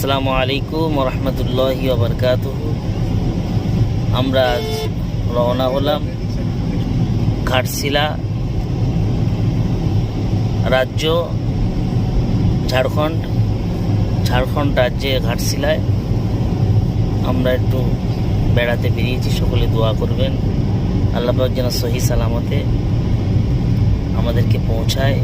আসসালামু আলাইকুম রহমতুল্লাহি ওয়া বারাকাতুহু। আমরা আজ রওনা হলাম ঘাটশিলা, রাজ্য ঝাড়খণ্ড রাজ্যে ঘাটশিলায় আমরা একটু বেড়াতে বেরিয়েছি। সকলে দোয়া করবেন আল্লাহ পাক যেন সহি সালামতে আমাদেরকে পৌঁছায়।